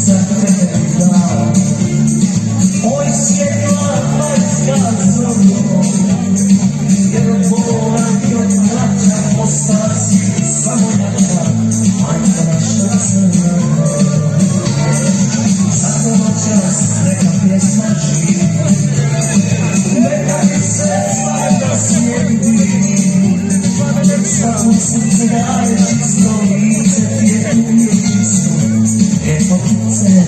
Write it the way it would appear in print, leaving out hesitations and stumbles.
za tebe dao. Oj svjetla vanjska zorno, jer od bola i od mrača ostaci samo jača, majka naša crna. Zato noćas neka pjesma živi, neka mi se svaka sjedi. Sad u srce daje čisto lice, pjetu mi čisto, eto kice